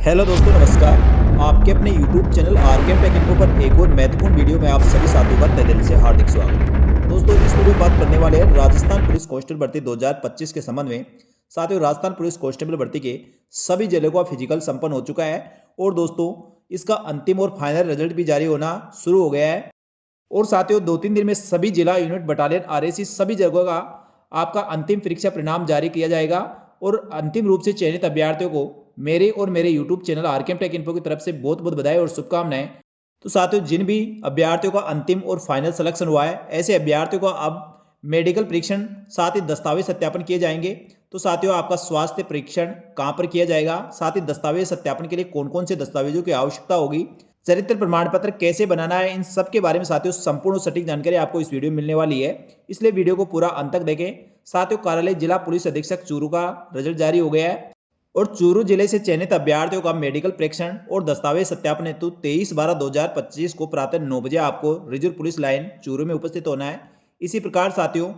Hello दोस्तों, नमस्कार। आपके अपने YouTube channel RKM take info पर एक और महत्वपूर्ण वीडियो में आप सभी साथियों का तहे दिल से हार्दिक स्वागत। दोस्तों, इस वीडियो में बात करने वाले हैं राजस्थान पुलिस कांस्टेबल भर्ती 2025 के संबंध में। साथियों, राजस्थान पुलिस कांस्टेबल भर्ती के सभी जिलों का फिजिकल संपन्न हो चुका है और दोस्तों इसका अंतिम और फाइनल रिजल्ट भी जारी होना शुरू हो गया है। और साथियों, 2-3 दिन में सभी जिला यूनिट बटालियन आरएसी सभी जगहों का आपका अंतिम परीक्षा परिणाम जारी किया जाएगा और अंतिम रूप से चयनित अभ्यर्थियों को मेरे और मेरे YouTube channel RKM take info की तरफ से बहुत बहुत बधाई और शुभकामनाएं। तो साथियों, जिन भी अभ्यर्थियों का अंतिम और फाइनल सिलेक्शन हुआ है, ऐसे अभ्यर्थियों का अब मेडिकल परीक्षण साथ ही दस्तावेज सत्यापन किए जाएंगे। तो साथियों, आपका स्वास्थ्य परीक्षण कहाँ पर किया जाएगा, साथ ही दस्तावेज सत्यापन के लिए कौन कौन से दस्तावेजों की आवश्यकता होगी, चरित्र प्रमाण पत्र कैसे बनाना है, इन सब के बारे में साथियों संपूर्ण और सटीक जानकारी आपको इस वीडियो में मिलने वाली है। इसलिए वीडियो को पूरा अंत तक देखें। साथियों, कार्यालय जिला पुलिस अधीक्षक चूरू का रिजल्ट जारी हो गया है और चूरू जिले से चयनित अभ्यर्थियों का मेडिकल परीक्षण और दस्तावेज सत्यापन हेतु 23/12/2025 को प्रातः 9 बजे आपको रिजर्व पुलिस लाइन चूरू में उपस्थित होना है। इसी प्रकार साथियों,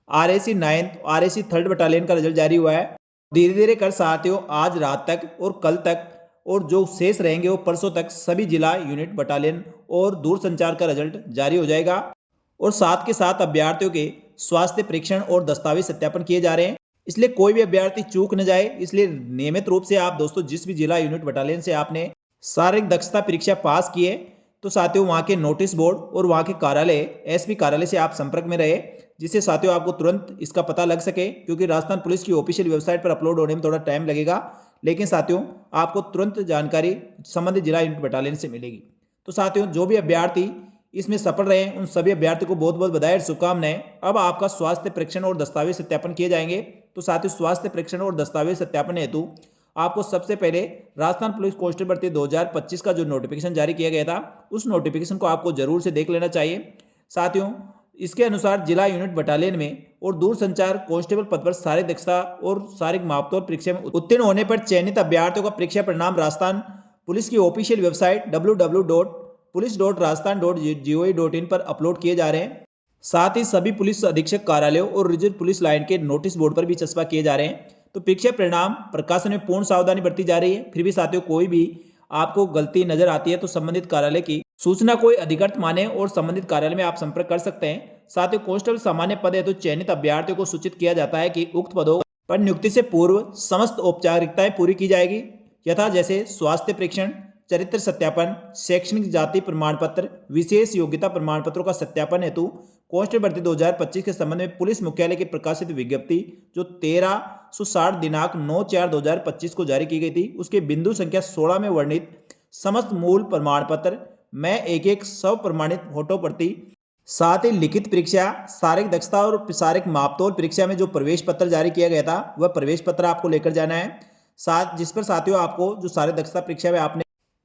RAC 9th RAC 3rd battalion का रिजल्ट जारी हुआ है। धीरे धीरे कर साथियों आज रात तक और कल तक और जो शेष रहेंगे वो परसों तक सभी जिला यूनिट बटालियन और दूरसंचार का रिजल्ट जारी हो जाएगा और साथ के साथ अभ्यर्थियों के स्वास्थ्य परीक्षण और दस्तावेज सत्यापन किए जा रहे हैं। इसलिए कोई भी अभ्यर्थी चूक न जाए, इसलिए नियमित रूप से आप दोस्तों जिस भी जिला यूनिट बटालियन से आपने शारीरिक दक्षता परीक्षा पास की है, तो साथियों वहाँ के नोटिस बोर्ड और वहाँ के कार्यालय एसपी कार्यालय से आप संपर्क में रहे, जिससे साथियों आपको तुरंत इसका पता लग सके। क्योंकि राजस्थान पुलिस की ऑफिशियल वेबसाइट पर अपलोड होने में थोड़ा टाइम लगेगा, लेकिन साथियों आपको तुरंत जानकारी संबंधित जिला यूनिट बटालियन से मिलेगी। तो साथियों, जो भी अभ्यर्थी इसमें सफल रहे उन सभी अभ्यर्थियों को बहुत बहुत बधाई और शुभकामनाएं। अब आपका स्वास्थ्य परीक्षण और दस्तावेज सत्यापन किए जाएंगे। तो साथियों, स्वास्थ्य परीक्षण और दस्तावेज सत्यापन हेतु आपको सबसे पहले राजस्थान पुलिस कांस्टेबल भर्ती 2025 का जो नोटिफिकेशन जारी किया गया था, उस नोटिफिकेशन को आपको जरूर से देख लेना चाहिए। साथियों, इसके अनुसार जिला यूनिट बटालियन में और दूरसंचार कांस्टेबल पद पर शारीरिक दक्षता और शारीरिक मापतौल परीक्षा में उत्तीर्ण होने पर चयनित अभ्यर्थियों का परीक्षा परिणाम राजस्थान पुलिस की ऑफिशियल वेबसाइट www.police.rajasthan.gov.in पर अपलोड किए जा रहे हैं। साथ ही सभी पुलिस अधीक्षक कार्यालयों और रिजर्व पुलिस लाइन के नोटिस बोर्ड पर भी चस्पा किए जा रहे हैं। तो परीक्षा परिणाम प्रकाशन में पूर्ण सावधानी बरती जा रही है। फिर भी साथियों, कोई भी आपको गलती नजर आती है तो संबंधित कार्यालय की सूचना कोई अधिकृत माने और संबंधित कार्यालय में आप संपर्क कर सकते हैं। साथ ही कांस्टेबल सामान्य पद है तो चयनित अभ्यर्थियों को सूचित किया जाता है कि उक्त पदों पर नियुक्ति से पूर्व समस्त औपचारिकताएं पूरी की जाएगी, यथा जैसे स्वास्थ्य परीक्षण, चरित्र सत्यापन, शैक्षणिक जाति प्रमाण पत्र, विशेष योग्यता प्रमाण पत्रों का सत्यापन हेतु कांस्टेबल भर्ती 2025 के संबंध में पुलिस मुख्यालय की प्रकाशित विज्ञप्ति जो 1360 दिनांक 9/4/2025 को जारी की गई थी, उसके बिंदु संख्या 16 में वर्णित समस्त मूल प्रमाण पत्र में एक स्व प्रमाणित फोटो प्रति, साथ ही लिखित परीक्षा, शारीरिक दक्षता और शारीरिक मापतौल परीक्षा में जो प्रवेश पत्र जारी किया गया था वह प्रवेश पत्र आपको लेकर जाना है। साथ जिस पर साथियों आपको जो शारीरिक दक्षता परीक्षा में आपने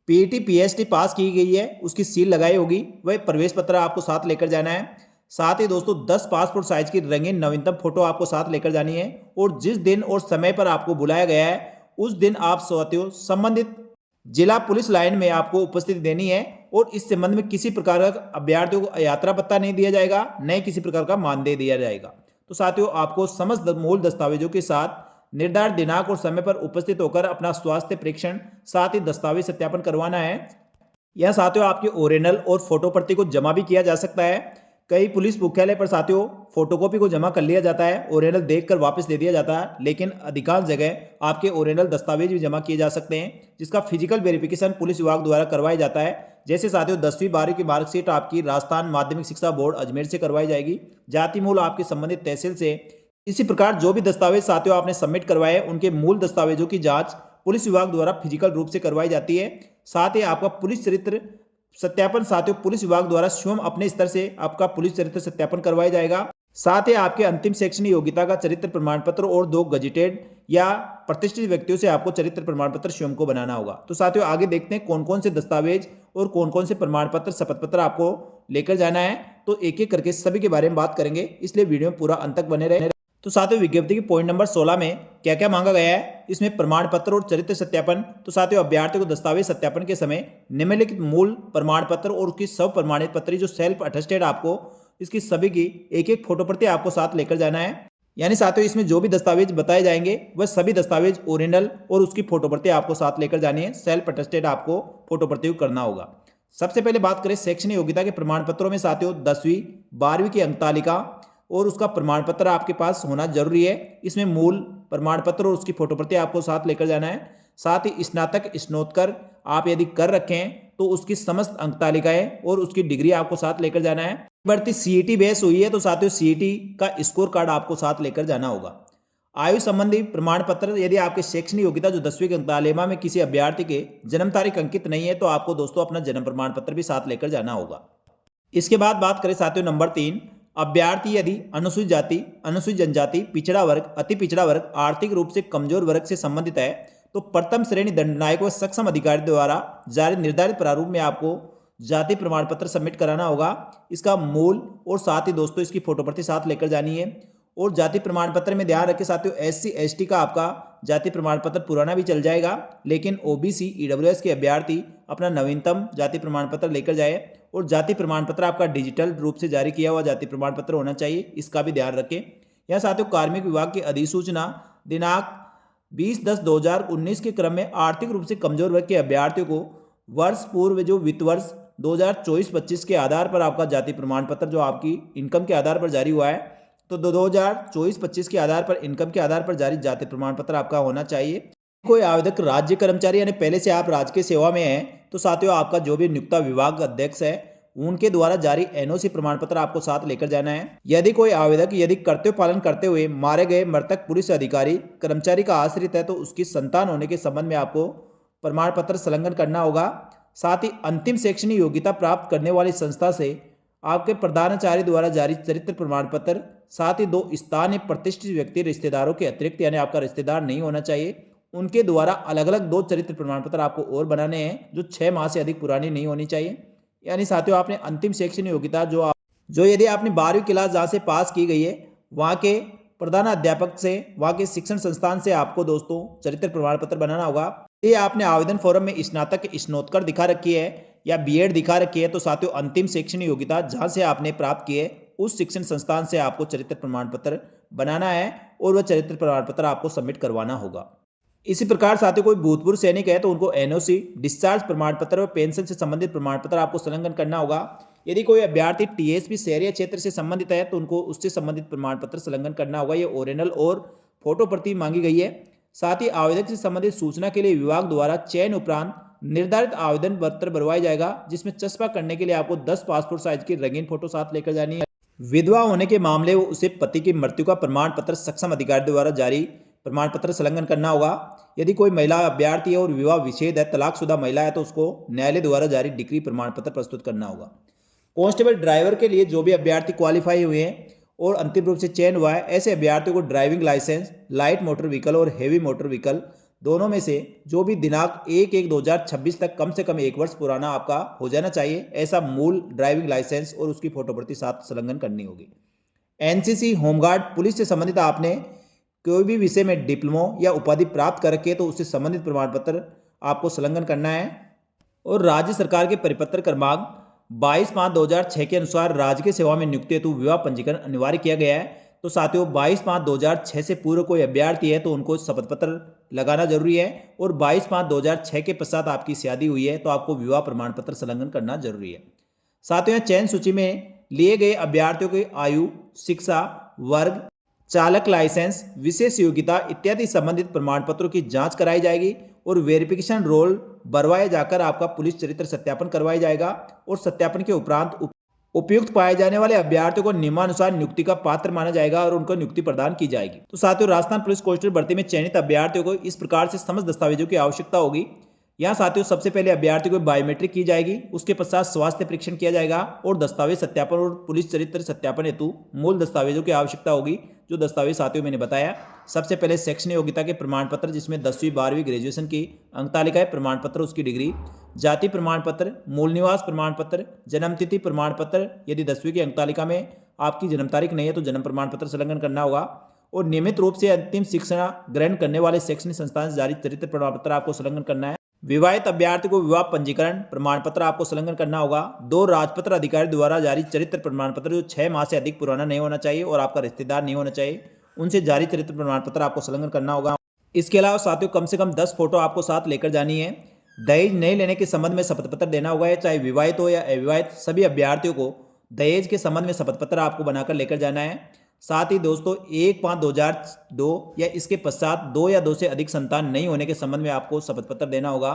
पीटी पीएसटी पास की गई है उसकी सील लगाई होगी, वह प्रवेश पत्र आपको साथ लेकर जाना है। साथ ही दोस्तों 10 पासपोर्ट साइज की रंगीन नवीनतम फोटो आपको साथ लेकर जानी है और जिस दिन और समय पर आपको बुलाया गया है उस दिन आप साथियों संबंधित जिला पुलिस लाइन में आपको उपस्थिति देनी है और इस संबंध में किसी प्रकार का अभ्यर्थियों को यात्रा भत्ता नहीं दिया जाएगा, न किसी प्रकार का मानदेय दिया जाएगा। तो साथियों, आपको समस्त मूल दस्तावेजों के साथ निर्धारित दिनांक और समय पर उपस्थित होकर अपना स्वास्थ्य परीक्षण साथ ही दस्तावेज सत्यापन करवाना है। यह साथियों आपके ओरिजिनल और फोटो प्रति को जमा भी किया जा सकता है। कई पुलिस मुख्यालय पर साथियों फोटोकॉपी को जमा कर लिया जाता है, ओरिजिनल देखकर वापस दे दिया जाता है, लेकिन अधिकांश जगह आपके ओरिजिनल दस्तावेज भी जमा किए जा सकते हैं जिसका फिजिकल वेरिफिकेशन पुलिस विभाग द्वारा करवाया जाता है। जैसे साथियों 10वीं 12वीं की मार्कशीट आपकी राजस्थान माध्यमिक शिक्षा बोर्ड अजमेर से करवाई जाएगी, जाति मूल आपके संबंधित तहसील से। इसी प्रकार जो भी दस्तावेज साथियों आपने सबमिट करवाए उनके मूल दस्तावेजों की जांच पुलिस विभाग द्वारा फिजिकल रूप से करवाई जाती है। साथ ही आपका पुलिस चरित्र सत्यापन साथियों पुलिस विभाग द्वारा स्वयं अपने स्तर से आपका पुलिस चरित्र सत्यापन करवाया जाएगा। साथ ही आपके अंतिम शैक्षणिक योग्यता का चरित्र प्रमाण पत्र और 2 गजेटेड या प्रतिष्ठित व्यक्तियों से आपको चरित्र प्रमाण पत्र स्वयं को बनाना होगा। तो साथियों आगे देखते हैं कौन कौन से दस्तावेज और कौन कौन से प्रमाण पत्र शपथ पत्र आपको लेकर जाना है। तो एक एक करके सभी के बारे में बात करेंगे, इसलिए वीडियो में पूरा अंत तक बने रहे। तो साथियों विज्ञप्ति की पॉइंट नंबर 16 में क्या क्या मांगा गया है, इसमें प्रमाण पत्र और चरित्र सत्यापन। तो साथियों अभ्यर्थियों को दस्तावेज सत्यापन के समय निम्नलिखित मूल प्रमाण पत्र और उसकी सब प्रमाणित पत्र जो सेल्फ अटेस्टेड आपको इसकी सभी की एक फोटो प्रति आपको साथ लेकर जाना है। यानी साथियों इसमें जो भी दस्तावेज बताए जाएंगे वह सभी दस्तावेज ओरिजिनल और उसकी फोटो प्रति आपको साथ लेकर जानी है। सेल्फ अटेस्टेड आपको फोटो प्रति करना होगा। सबसे पहले बात करें शैक्षणिक योग्यता के प्रमाण पत्रों में साथियों 10वीं 12वीं की अंक तालिका और उसका प्रमाण पत्र आपके पास होना जरूरी है। इसमें मूल प्रमाण पत्र और उसकी फोटो प्रति आपको साथ लेकर जाना है। साथ ही स्नातक स्नातकोत्तर आप यदि कर रखे हैं तो उसकी समस्त अंक तालिकाएं और उसकी डिग्री आपको साथ लेकर जाना है। भर्ती सीईटी बेस हुई है तो साथियों सीईटी का स्कोर कार्ड आपको साथ लेकर जाना होगा। आयु संबंधी प्रमाण पत्र यदि आपके शैक्षणिक योग्यता जो 10वीं के अंक तालिका में किसी अभ्यर्थी के जन्म तारीख अंकित नहीं है तो आपको दोस्तों अपना जन्म प्रमाण पत्र भी साथ लेकर जाना होगा। इसके बाद बात करें साथियों नंबर 3, अभ्यर्थी यदि अनुसूचित जाति, अनुसूचित जनजाति, पिछड़ा वर्ग, अति पिछड़ा वर्ग, आर्थिक रूप से कमजोर वर्ग से संबंधित है तो प्रथम श्रेणी दंडनायक व सक्षम अधिकारी द्वारा जारी निर्धारित प्रारूप में आपको जाति प्रमाण पत्र सबमिट कराना होगा। इसका मूल और साथ ही दोस्तों इसकी फोटो प्रति साथ लेकर जानी है। और जाति प्रमाण पत्र में ध्यान रखें साथियों SC ST का आपका जाति प्रमाण पत्र पुराना भी चल जाएगा, लेकिन OBC EWS के अभ्यर्थी अपना नवीनतम जाति प्रमाण पत्र लेकर जाए। और जाति प्रमाण पत्र आपका डिजिटल रूप से जारी किया हुआ जाति प्रमाण पत्र होना चाहिए, इसका भी ध्यान रखें। यहाँ साथियों कार्मिक विभाग की अधिसूचना दिनांक 20/10/2019 के क्रम में आर्थिक रूप से कमजोर वर्ग के अभ्यर्थियों को वर्ष पूर्व जो वित्त वर्ष 2024-25 के आधार पर आपका जाति प्रमाण पत्र जो आपकी इनकम के आधार पर जारी हुआ है तो 2024-25 के आधार पर इनकम के आधार पर जारी जाति प्रमाण पत्र आपका होना चाहिए। कोई आवेदक राज्य कर्मचारी यानी पहले से आप राजकीय सेवा में हैं तो साथियों आपका जो भी नियुक्ता विभाग अध्यक्ष है उनके द्वारा जारी NOC प्रमाण पत्र आपको साथ लेकर जाना है। यदि कोई आवेदक यदि कर्तव्य पालन करते हुए मारे गए मृतक पुलिस अधिकारी कर्मचारी का आश्रित है तो उसकी संतान होने के संबंध में आपको प्रमाण पत्र संलग्न करना होगा। साथ ही अंतिम शैक्षणिक योग्यता प्राप्त करने वाली संस्था से आपके प्रधानाचार्य द्वारा जारी चरित्र प्रमाण पत्र, साथ ही 2 स्थानीय प्रतिष्ठित व्यक्ति रिश्तेदारों के अतिरिक्त यानी आपका रिश्तेदार नहीं होना चाहिए, उनके द्वारा अलग अलग 2 चरित्र प्रमाण पत्र आपको और बनाने हैं जो 6 माह से अधिक पुरानी नहीं होनी चाहिए। यानी साथियों आपने अंतिम शैक्षणिक योग्यता जो यदि आपने 12वीं क्लास जहाँ से पास की गई है वहाँ के प्रधान अध्यापक से, वहाँ के शिक्षण संस्थान से आपको दोस्तों चरित्र प्रमाण पत्र बनाना होगा। ये आपने आवेदन फॉर्म में स्नातक स्नातकोत्तर दिखा रखी है या BEd दिखा रखी है तो साथियों अंतिम शैक्षणिक योग्यता जहाँ से आपने प्राप्त की है उस शिक्षण संस्थान से आपको चरित्र प्रमाण पत्र बनाना है और वह चरित्र प्रमाण पत्र आपको सबमिट करवाना होगा। इसी प्रकार साथियों कोई भूतपूर्व सैनिक है तो उनको NOC, डिस्चार्ज प्रमाण पत्र और पेंशन से संबंधित प्रमाण पत्र आपको संलग्न करना होगा। यदि कोई अभ्यर्थी TSP शहरी क्षेत्र से संबंधित है तो उनको उससे संबंधित प्रमाण पत्र संलग्न करना होगा। ये ओरिजिनल और फोटो प्रति मांगी गई है। साथ ही आवेदक से संबंधित सूचना के लिए विभाग द्वारा चयन उपरांत निर्धारित आवेदन पत्र भरवाया जाएगा जिसमें चस्पा करने के लिए आपको 10 पासपोर्ट साइज की रंगीन फोटो साथ लेकर जानी है। विधवा होने के मामले में उसे पति की मृत्यु का प्रमाण पत्र सक्षम अधिकारी द्वारा जारी प्रमाण पत्र संलग्न करना होगा। यदि कोई महिला अभ्यर्थी है और विवाह विच्छेद है, तलाकशुदा महिला है तो उसको न्यायालय द्वारा जारी डिग्री प्रमाण पत्र प्रस्तुत करना होगा। कांस्टेबल ड्राइवर के लिए जो भी अभ्यर्थी क्वालिफाई हुए हैं और अंतिम रूप से चयन हुआ है ऐसे अभ्यर्थियों को driving licence, light motor vehicle और हेवी मोटर व्हीकल दोनों में से जो भी दिनांक 1/1/2026 तक कम से कम 1 वर्ष पुराना आपका हो जाना चाहिए, ऐसा मूल ड्राइविंग लाइसेंस और उसकी फोटो प्रति साथ संलग्न करनी होगी। NCC, होमगार्ड, पुलिस से संबंधित आपने कोई भी विषय में डिप्लोमा या उपाधि प्राप्त करके तो उससे संबंधित प्रमाण पत्र आपको संलग्न करना है। और राज्य सरकार के परिपत्र क्रमांक 22/5/2006 के अनुसार राजकीय सेवा में नियुक्ति हेतु विवाह पंजीकरण अनिवार्य किया गया है। तो साथियों 22/5/2006 से पूर्व कोई अभ्यर्थी है तो उनको शपथ पत्र लगाना जरूरी है और 22/5/2006 के पश्चात आपकी शादी हुई है तो आपको विवाह प्रमाण पत्र संलग्न करना जरूरी है। साथियों चयन सूची में लिए गए अभ्यर्थियों की आयु, शिक्षा, वर्ग, चालक लाइसेंस, विशेष योग्यता इत्यादि संबंधित प्रमाण पत्रों की जांच कराई जाएगी और वेरिफिकेशन रोल भरवाए जाकर आपका पुलिस चरित्र सत्यापन करवाया जाएगा और सत्यापन के उपरांत उपयुक्त पाए जाने वाले अभ्यर्थियों को नियमानुसार नियुक्ति का पात्र माना जाएगा और उनको नियुक्ति प्रदान की जाएगी। तो साथियों राजस्थान पुलिस कांस्टेबल भर्ती में चयनित अभ्यर्थियों को इस प्रकार से समस्त दस्तावेजों की आवश्यकता होगी। यहाँ साथियों सबसे पहले अभ्यर्थी को बायोमेट्रिक की जाएगी, उसके पश्चात स्वास्थ्य परीक्षण किया जाएगा और दस्तावेज सत्यापन और पुलिस चरित्र सत्यापन हेतु मूल दस्तावेजों की आवश्यकता होगी। जो दस्तावेज साथियों मैंने बताया, सबसे पहले शैक्षणिक योग्यता के प्रमाण पत्र जिसमें 10वीं 12वीं ग्रेजुएशन की अंक तालिका है, प्रमाण पत्र उसकी डिग्री, जाति प्रमाण पत्र, मूल निवास प्रमाण पत्र, जन्मतिथि प्रमाण पत्र, यदि 10वीं की अंक तालिका में आपकी जन्म तारीख नहीं है तो जन्म प्रमाण पत्र संलग्न करना होगा और नियमित रूप से अंतिम शिक्षा ग्रहण करने वाले शैक्षणिक संस्थान से जारी चरित्र प्रमाण पत्र आपको संलग्न करना है। विवाहित अभ्यर्थी को विवाह पंजीकरण प्रमाण पत्र आपको संलग्न करना होगा। 2 राजपत्र अधिकारी द्वारा जारी चरित्र प्रमाण पत्र जो 6 माह से अधिक पुराना नहीं होना चाहिए और आपका रिश्तेदार नहीं होना चाहिए, उनसे जारी चरित्र प्रमाण पत्र आपको संलग्न करना होगा। इसके अलावा साथियों कम से कम 10 फोटो आपको साथ लेकर जानी है। दहेज नहीं लेने के संबंध में शपथ पत्र देना होगा, चाहे विवाहित हो या अविवाहित सभी अभ्यर्थियों को दहेज के संबंध में शपथ पत्र आपको बनाकर लेकर जाना है। साथ ही दोस्तों 1/5/2002 या इसके पश्चात 2 या 2 से अधिक संतान नहीं होने के संबंध में आपको शपथ पत्र देना होगा।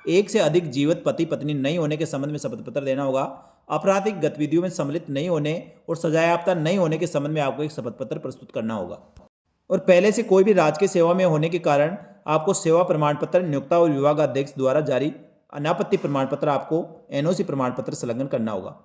1 से अधिक जीवित पति पत्नी नहीं होने के संबंध में शपथ पत्र देना होगा। आपराधिक गतिविधियों में सम्मिलित नहीं होने और सजायाफ्ता नहीं होने के संबंध में आपको एक शपथ पत्र प्रस्तुत करना होगा। और पहले से कोई भी राजकीय सेवा में होने के कारण आपको सेवा प्रमाण पत्र नियोक्ता और विभागाध्यक्ष द्वारा जारी अनापत्ति प्रमाण पत्र आपको एनओसी प्रमाण पत्र संलग्न करना होगा।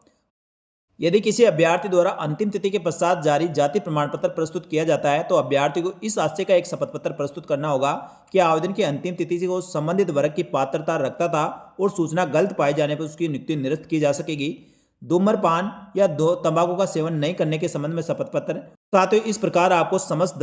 यदि किसी अभ्यर्थी द्वारा अंतिम तिथि के पश्चात जारी जाति प्रमाण पत्र प्रस्तुत किया जाता है तो अभ्यर्थी को इस आशय का एक शपथ पत्र प्रस्तुत करना होगा कि आवेदन की अंतिम तिथि को संबंधित वर्ग की पात्रता रखता था और सूचना गलत पाए जाने पर उसकी नियुक्ति निरस्त की जा सकेगी। धूम्रपान या तंबाकू का सेवन नहीं करने के संबंध में शपथ पत्र। साथ ही इस प्रकार आपको समस्त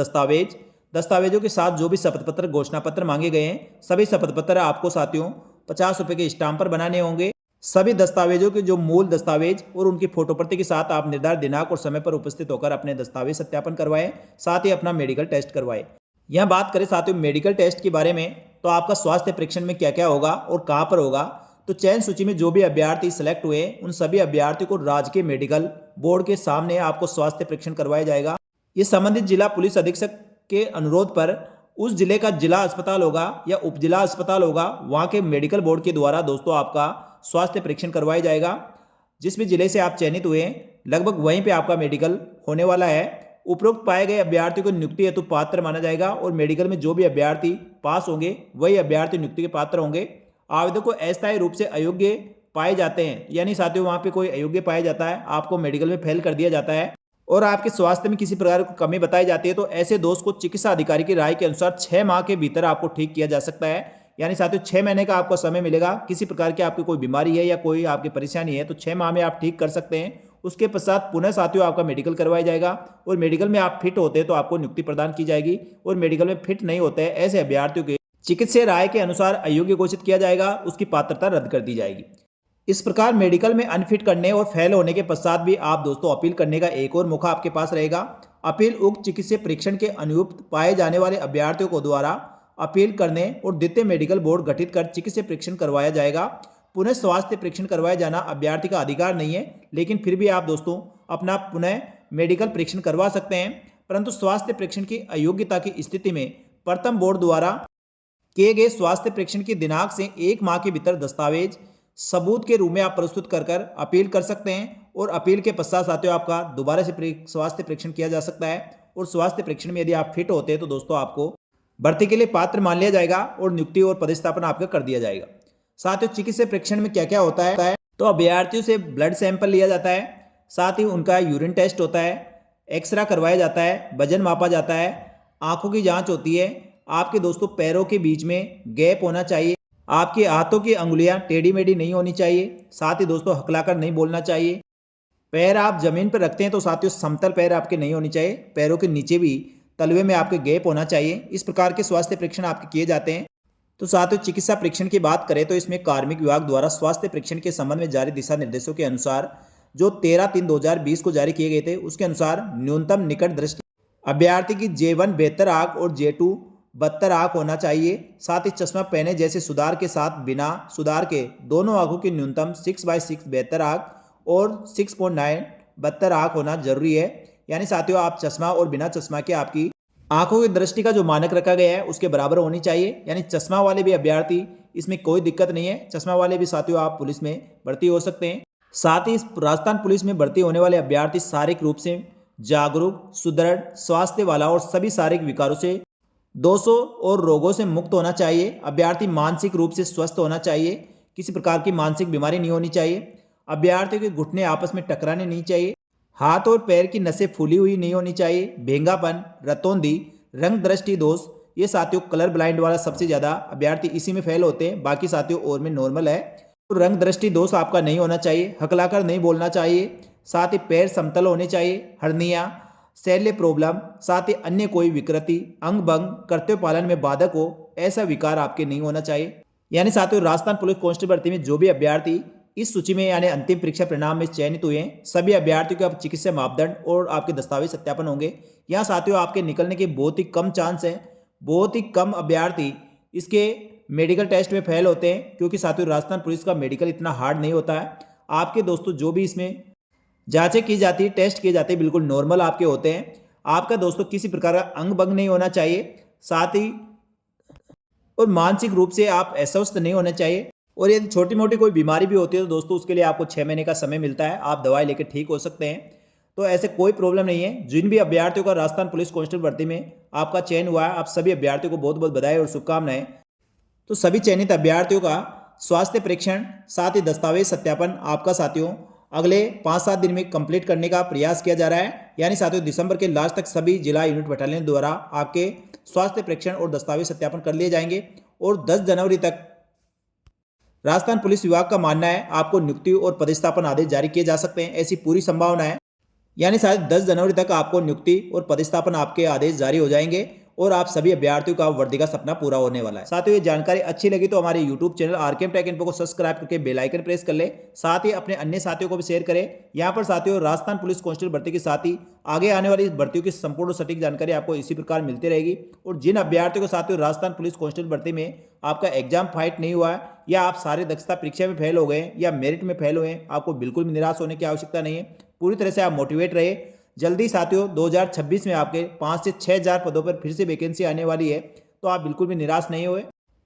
दस्तावेजों के साथ जो भी शपथ पत्र घोषणा पत्र मांगे गए हैं सभी शपथ पत्र आपको साथियों 50 रुपये के स्टाम्प पर बनाने होंगे। सभी दस्तावेजों के जो मूल दस्तावेज और उनकी फोटो प्रति के साथ आप निर्धारित दिनांक और समय पर उपस्थित होकर अपने दस्तावेज सत्यापन करवाएं, साथ ही अपना मेडिकल टेस्ट करवाएं। यहाँ बात करें साथियों मेडिकल टेस्ट के बारे में तो आपका स्वास्थ्य परीक्षण में क्या क्या होगा और कहाँ पर होगा। तो चयन सूची में जो भी अभ्यर्थी सिलेक्ट हुए उन सभी अभ्यर्थियों को राजकीय मेडिकल बोर्ड के सामने आपको स्वास्थ्य परीक्षण करवाया जाएगा। ये संबंधित जिला पुलिस अधीक्षक के अनुरोध पर उस जिले का जिला अस्पताल होगा या उपजिला अस्पताल होगा, वहाँ के मेडिकल बोर्ड के द्वारा दोस्तों आपका स्वास्थ्य परीक्षण करवाया जाएगा। जिस भी जिले से आप चयनित हुए हैं लगभग वहीं पे आपका मेडिकल होने वाला है। उपरोक्त पाए गए अभ्यर्थी को नियुक्ति हेतु पात्र माना जाएगा और मेडिकल में जो भी अभ्यर्थी पास होंगे वही अभ्यर्थी नियुक्ति के पात्र होंगे। आवेदक को अस्थायी रूप से अयोग्य पाए जाते हैं, यानी साथियों वहाँ पे कोई अयोग्य पाया जाता है, आपको मेडिकल में फेल कर दिया जाता है और आपके स्वास्थ्य में किसी प्रकार की कमी बताई जाती है तो ऐसे दोस्त को चिकित्सा अधिकारी की राय के अनुसार 6 माह के भीतर आपको ठीक किया जा सकता है। यानी साथियों 6 महीने का आपको समय मिलेगा। किसी प्रकार की आपकी कोई बीमारी है या कोई आपकी परेशानी है तो 6 माह में आप ठीक कर सकते हैं। उसके पश्चात पुनः साथियों आपका मेडिकल करवाया जाएगा और मेडिकल में आप फिट होते हैं तो आपको नियुक्ति प्रदान की जाएगी और मेडिकल में फिट नहीं होते हैं ऐसे अभ्यर्थियों के चिकित्सीय राय के अनुसार अयोग्य घोषित किया जाएगा, उसकी पात्रता रद्द कर दी जाएगी। इस प्रकार मेडिकल में अनफिट करने और फेल होने के पश्चात भी आप दोस्तों अपील करने का एक और मौका आपके पास रहेगा। अपील उक्त चिकित्सीय परीक्षण के अनुपयुक्त पाए जाने वाले अभ्यर्थियों को द्वारा अपील करने और द्वितीय मेडिकल बोर्ड गठित कर चिकित्सीय परीक्षण करवाया जाएगा। पुनः स्वास्थ्य परीक्षण करवाया जाना अभ्यर्थी का अधिकार नहीं है, लेकिन फिर भी आप दोस्तों अपना पुनः मेडिकल परीक्षण करवा सकते हैं। परंतु स्वास्थ्य परीक्षण की अयोग्यता की स्थिति में प्रथम बोर्ड द्वारा किए गए स्वास्थ्य परीक्षण की दिनांक से 1 माह के भीतर दस्तावेज सबूत के रूप में आप प्रस्तुत कर अपील कर सकते हैं और अपील के पश्चात साथियों आपका दोबारा से स्वास्थ्य परीक्षण किया जा सकता है और स्वास्थ्य परीक्षण में यदि आप फिट होते हैं तो दोस्तों आपको भर्ती के लिए पात्र मान लिया जाएगा और नियुक्ति और पदस्थापन आपका कर दिया जाएगा। साथियों चिकित्सा परीक्षण में क्या क्या होता है तो अभ्यर्थियों से ब्लड सैंपल लिया जाता है, साथ ही उनका यूरिन टेस्ट होता है, एक्सरा करवाया जाता है, वजन मापा जाता है, आंखों की जांच होती है। आपके दोस्तों पैरों के बीच में गैप होना चाहिए, आपके हाथों की अंगुलियां टेढ़ी मेढ़ी नहीं होनी चाहिए, साथ ही दोस्तों हकलाकर नहीं बोलना चाहिए। पैर आप जमीन पर रखते हैं तो साथियों समतल पैर आपके नहीं होनी चाहिए, पैरों के नीचे भी तलवे में आपके गैप होना चाहिए। इस प्रकार के स्वास्थ्य परीक्षण आपके किए जाते हैं। तो साथियों चिकित्सा परीक्षण की बात करें तो इसमें कार्मिक विभाग द्वारा स्वास्थ्य परीक्षण के संबंध में जारी दिशा निर्देशों के अनुसार जो 13/3/2020 को जारी किए गए थे उसके अनुसार न्यूनतम निकट दृष्टि अभ्यर्थी की J1 72 आंख और J2 72 आंख होना चाहिए। साथ ही चश्मा पहने जैसे सुधार के साथ बिना सुधार के दोनों आंखों की न्यूनतम 6/6 72 आंख और 6.9 72 आंख होना जरूरी है। यानी साथियों आप चश्मा और बिना चश्मा के आपकी आंखों की दृष्टि का जो मानक रखा गया है उसके बराबर होनी चाहिए। यानी चश्मा वाले भी अभ्यर्थी इसमें कोई दिक्कत नहीं है, चश्मा वाले भी साथियों आप पुलिस में भर्ती हो सकते हैं। साथ ही राजस्थान पुलिस में भर्ती होने वाले अभ्यर्थी शारीरिक रूप से जागरूक, सुदृढ़, स्वास्थ्य वाला और सभी शारीरिक विकारों से दोषों और रोगों से मुक्त होना चाहिए। अभ्यर्थी मानसिक रूप से स्वस्थ होना चाहिए, किसी प्रकार की मानसिक बीमारी नहीं होनी चाहिए। अभ्यर्थियों के घुटने आपस में टकराने नहीं चाहिए, हाथ और पैर की नसें फूली हुई नहीं होनी चाहिए। भेंगापन, रतौंधी, रंग दृष्टि दोष, ये साथियों कलर ब्लाइंड वाला सबसे ज़्यादा अभ्यर्थी इसी में फेल होते हैं, बाकी साथियों और में नॉर्मल है। तो रंग दृष्टि दोष आपका नहीं होना चाहिए, हकलाकर नहीं बोलना चाहिए, साथ ही पैर समतल होने चाहिए। हर्निया, शैल्य प्रॉब्लम, साथ ही अन्य कोई विकृति, अंग भंग, कर्तव्य पालन में बाधक हो ऐसा विकार आपके नहीं होना चाहिए। यानी साथियों राजस्थान पुलिस कांस्टेबल भर्ती में जो भी अभ्यर्थी इस सूची में यानी अंतिम परीक्षा परिणाम में चयनित हुए हैं सभी अभ्यर्थियों के अब चिकित्सा मापदंड और आपके दस्तावेज सत्यापन होंगे। यहाँ साथियों आपके निकलने के बहुत ही कम चांस है, बहुत ही कम अभ्यर्थी इसके मेडिकल टेस्ट में फेल होते हैं, क्योंकि साथियों राजस्थान पुलिस का मेडिकल इतना हार्ड नहीं होता है। आपके दोस्तों जो भी इसमें जांचें की जाती है, टेस्ट किए जाते हैं, बिल्कुल नॉर्मल आपके होते हैं। आपका दोस्तों किसी प्रकार का अंग भंग नहीं होना चाहिए, साथ ही और मानसिक रूप से आप अस्वस्थ नहीं होने चाहिए। और यदि छोटी मोटी कोई बीमारी भी होती है तो दोस्तों उसके लिए आपको 6 महीने का समय मिलता है, आप दवाई लेकर ठीक हो सकते हैं। तो ऐसे कोई प्रॉब्लम नहीं है। जिन भी अभ्यर्थियों का राजस्थान पुलिस कांस्टेबल भर्ती में आपका चयन हुआ है, आप सभी अभ्यर्थियों को बहुत बहुत बधाई और शुभकामनाएं। तो सभी चयनित अभ्यर्थियों का स्वास्थ्य परीक्षण साथ ही दस्तावेज सत्यापन आपका साथियों अगले 5-7 दिन में कंप्लीट करने का प्रयास किया जा रहा है। यानी साथियों दिसंबर के लास्ट तक सभी जिला यूनिट बटालियन द्वारा आपके स्वास्थ्य परीक्षण और दस्तावेज सत्यापन कर लिए जाएंगे और 10 जनवरी तक राजस्थान पुलिस विभाग का मानना है आपको नियुक्ति और पदस्थापन आदेश जारी किए जा सकते हैं, ऐसी पूरी संभावना है। यानी शायद 10 जनवरी तक आपको नियुक्ति और पदस्थापन आपके आदेश जारी हो जाएंगे और आप सभी अभ्यर्थियों का वर्दी का सपना पूरा होने वाला है। साथियों ये जानकारी अच्छी लगी तो हमारे YouTube channel RKM take info को सब्सक्राइब करके बेल आइकन प्रेस कर ले, साथ ही अपने अन्य साथियों को भी शेयर करें। यहाँ पर साथियों राजस्थान पुलिस कांस्टेबल भर्ती के साथ ही आगे आने वाली भर्तियों की संपूर्ण सटीक जानकारी आपको इसी प्रकार मिलती रहेगी। और जिन अभ्यर्थियों को साथियों राजस्थान पुलिस कांस्टेबल भर्ती में आपका एग्जाम फाइट नहीं हुआ है या आप सारे दक्षता परीक्षा में फेल हो गए या मेरिट में फेल हुए, आपको बिल्कुल भी निराश होने की आवश्यकता नहीं है। पूरी तरह से आप मोटिवेट रहे। जल्दी साथियों 2026 में आपके 5 से 6 हजार पदों पर फिर से वैकेंसी आने वाली है, तो आप बिल्कुल भी निराश नहीं हुए।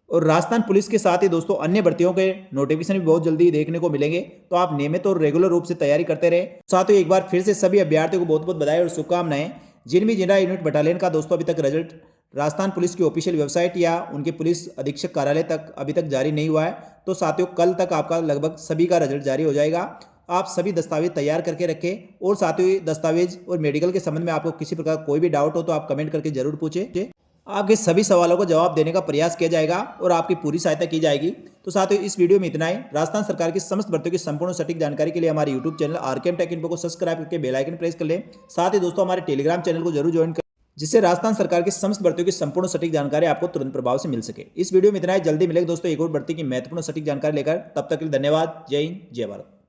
और राजस्थान पुलिस के साथ ही दोस्तों अन्य भर्तियों के नोटिफिकेशन भी बहुत जल्दी देखने को मिलेंगे, तो आप नियमित और रेगुलर रूप से तैयारी करते रहे। साथियों एक बार फिर से सभी अभ्यर्थियों को बहुत बहुत बधाई और शुभकामनाएं। जिन भी जिला यूनिट बटालियन का दोस्तों अभी तक रिजल्ट राजस्थान पुलिस की ऑफिशियल वेबसाइट या उनके पुलिस अधीक्षक कार्यालय तक अभी तक जारी नहीं हुआ है, तो साथियों कल तक आपका लगभग सभी का रिजल्ट जारी हो जाएगा। आप सभी दस्तावेज तैयार करके रखें और साथियों दस्तावेज और मेडिकल के संबंध में आपको किसी प्रकार कोई भी डाउट हो तो आप कमेंट करके जरूर पूछें। आपके सभी सवालों को जवाब देने का प्रयास किया जाएगा और आपकी पूरी सहायता की जाएगी। तो साथियों इस वीडियो में इतना ही। राजस्थान सरकार की समस्त भर्तियों की संपूर्ण सटीक जानकारी के लिए हमारे YouTube channel RKM take info को सब्सक्राइब करके बेल आइकन प्रेस कर लें। साथ ही दोस्तों हमारे टेलीग्राम चैनल को जरूर ज्वाइन करें, जिससे राजस्थान सरकार की समस्त भर्तियों की संपूर्ण सटीक जानकारी आपको तुरंत प्रभाव से मिल सके। इस वीडियो में इतना ही। जल्दी मिलेगा दोस्तों एक और भर्ती की महत्वपूर्ण सटीक जानकारी लेकर। तब तक के लिए धन्यवाद। जय हिंद, जय भारत।